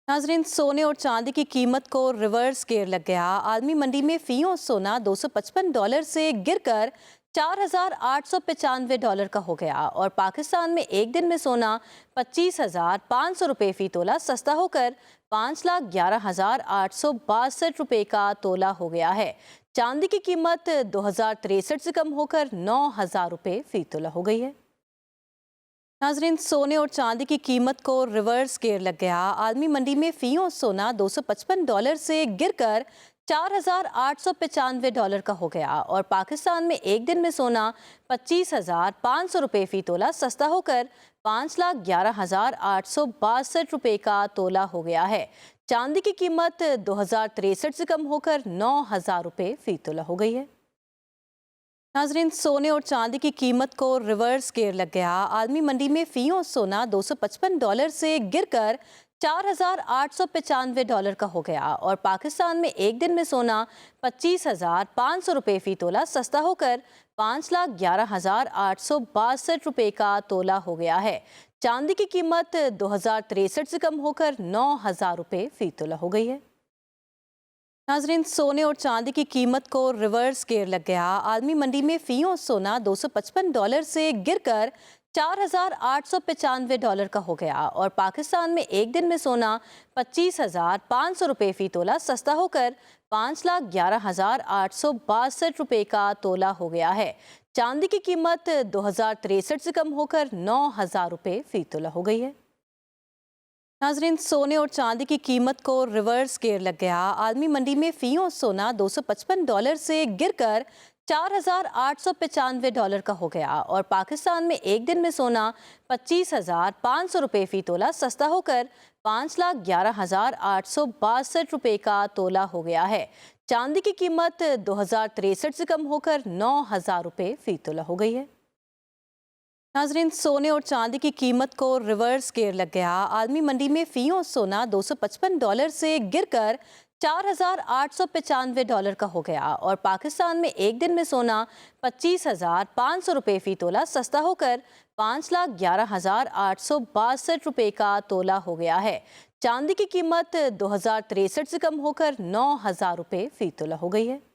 नाजरीन, सोने और चांदी की कीमत को रिवर्स गियर लग गया। आलमी मंडी में फी और सोना $255 से गिरकर $4,895 का हो गया और पाकिस्तान में एक दिन में सोना ₹25,500 फी तोला सस्ता होकर ₹5,11,862 का तोला हो गया है। चांदी की कीमत 2063 से कम होकर ₹9,000 फी तोला हो गई है। नाजरीन, सोने और चांदी की कीमत को रिवर्स गियर लग गया। आलमी मंडी में फी और सोना $255 से गिरकर $4,895 का हो गया और पाकिस्तान में एक दिन में सोना ₹25,500 फी तोला सस्ता होकर ₹5,11,862 का तोला हो गया है। चांदी की कीमत 2063 से कम होकर ₹9,000 फी तोला हो गई है। नाजरीन, सोने और चांदी की कीमत को रिवर्स गियर लग गया। आलमी मंडी में फी और सोना $255 से गिरकर $4,895 का हो गया और पाकिस्तान में एक दिन में सोना ₹25,500 फी तोला सस्ता होकर ₹5,11,862 का तोला हो गया है। चांदी की कीमत 2063 से कम होकर ₹9,000 फी तोला हो गई है। नाजरीन, सोने और चांदी की कीमत को रिवर्स गियर लग गया। आलमी मंडी में फी और सोना $255 से गिरकर $4,895 का हो गया और पाकिस्तान में एक दिन में सोना ₹25,500 फी तोला सस्ता होकर ₹5,11,862 का तोला हो गया है। चांदी की कीमत 2063 से कम होकर ₹9,000 फी तोला हो गई है। नाजरीन, सोने और चांदी की कीमत को रिवर्स गियर लग गया। आलमी मंडी में फी और सोना $255 से गिरकर $4,895 का हो गया और पाकिस्तान में एक दिन में सोना ₹25,500 फी तोला सस्ता होकर ₹5,11,862 का तोला हो गया है। चांदी की कीमत 2063 से कम होकर ₹9,000 फी तोला हो गई है। नाजरीन, सोने और चांदी की कीमत को रिवर्स गियर लग गया। आलमी मंडी में फी और सोना $255 से गिरकर $4,895 का हो गया और पाकिस्तान में एक दिन में सोना ₹25,500 फी तोला सस्ता होकर ₹5,11,862 का तोला हो गया है। चांदी की कीमत 2063 से कम होकर ₹9,000 फी तोला हो गई है।